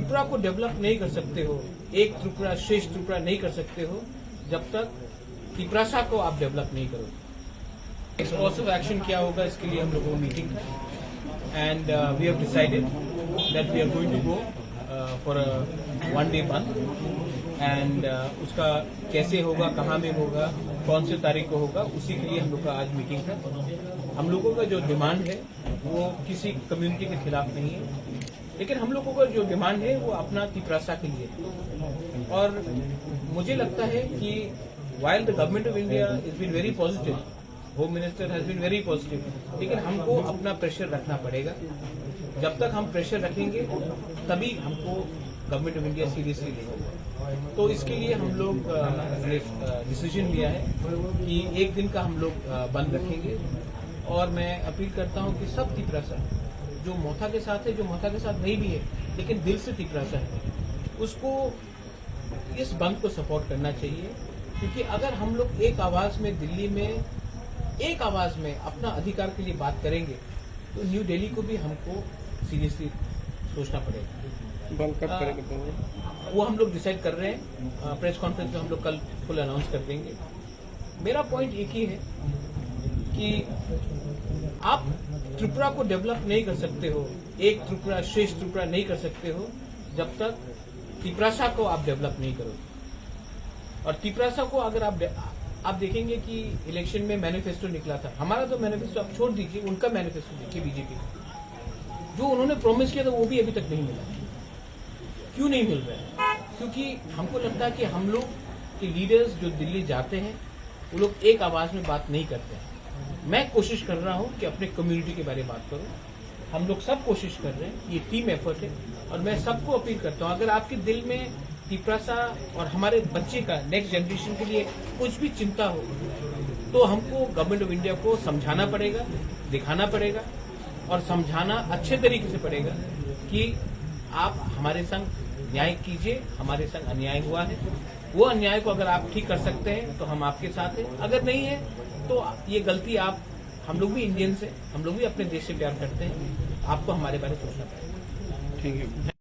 त्रिपुरा को डेवलप नहीं कर सकते हो, एक त्रिपुरा श्रेष्ठ त्रिपुरा नहीं कर सकते हो जब तक त्रिपुरा को आप डेवलप नहीं करोगे। एक्सप्लोसिव एक्शन क्या होगा, इसके लिए हम लोगों को मीटिंग है and we have decided that we are going to go for a 1 day bandh and उसका कैसे होगा, कहाँ में होगा, कौन से तारीख को होगा, उसी के लिए हम लोग का आज मीटिंग था। हम लोगों का जो डिमांड है वो किसी कम्युनिटी के खिलाफ नहीं है, लेकिन हम लोगों का जो डिमांड है वो अपना त्रिपुरा के लिए। और मुझे लगता है कि while the government of India is been very positive, home minister has been very positive, लेकिन हमको अपना प्रेशर रखना पड़ेगा। जब तक हम प्रेशर रखेंगे तभी हमको गवर्नमेंट ऑफ इंडिया सीरियसली लेगा। तो इसके लिए हम लोग ने डिसीजन लिया है कि 1 दिन का हम लोग बंद रखेंगे। और मैं अपील करता हूं कि सब त्रिपुरा जो मोथा के साथ है, जो मोथा के साथ नहीं भी है लेकिन दिल से त्रिपुरा है, उसको इस बंद को सपोर्ट करना चाहिए। क्योंकि अगर हम लोग एक आवाज में दिल्ली में एक आवाज में अपना अधिकार के लिए बात करेंगे तो न्यू दिल्ली को भी हमको सीरियसली सोचना पड़ेगा। बंद कब करेंगे? वो हम लोग डिसाइड कर रहे हैं, प्रेस कॉन्फ्रेंस में हम लोग कल फुल अनाउंस कर देंगे। मेरा पॉइंट एक ही है कि आप त्रिपुरा को डेवलप नहीं कर सकते हो, एक त्रिपुरा श्रेष्ठ त्रिपुरा नहीं कर सकते हो जब तक त्रिपुरा को आप डेवलप नहीं करोगे। और त्रिपुरा को अगर आप देखेंगे कि इलेक्शन में मैनिफेस्टो निकला था, हमारा तो मैनिफेस्टो आप छोड़ दीजिए, उनका मैनिफेस्टो देखिए बीजेपी का, जो उन्होंने प्रॉमिस किया था वो भी अभी तक नहीं मिला। क्यों नहीं मिल रहा है? क्योंकि हमको लगता है कि हम लोग के लीडर्स जो दिल्ली जाते हैं वो लोग एक आवाज में बात नहीं करते हैं। मैं कोशिश कर रहा हूं कि अपने कम्युनिटी के बारे में बात करूं, हम लोग सब कोशिश कर रहे हैं, ये टीम एफर्ट है। और मैं सबको अपील करता हूं, अगर आपके दिल में त्रिपुरा और हमारे बच्चे का नेक्स्ट जनरेशन के लिए कुछ भी चिंता हो तो हमको गवर्नमेंट ऑफ इंडिया को समझाना पड़ेगा, दिखाना पड़ेगा और समझाना अच्छे तरीके से पड़ेगा कि आप हमारे संग न्याय कीजिए, हमारे संग अन्याय हुआ है, वो अन्याय को अगर आप ठीक कर सकते हैं तो हम आपके साथ हैं, अगर नहीं है तो ये गलती हम लोग भी इंडियंस हैं, हम लोग भी अपने देश से प्यार करते हैं, आपको हमारे बारे में सोचना पड़ेगा। Thank you.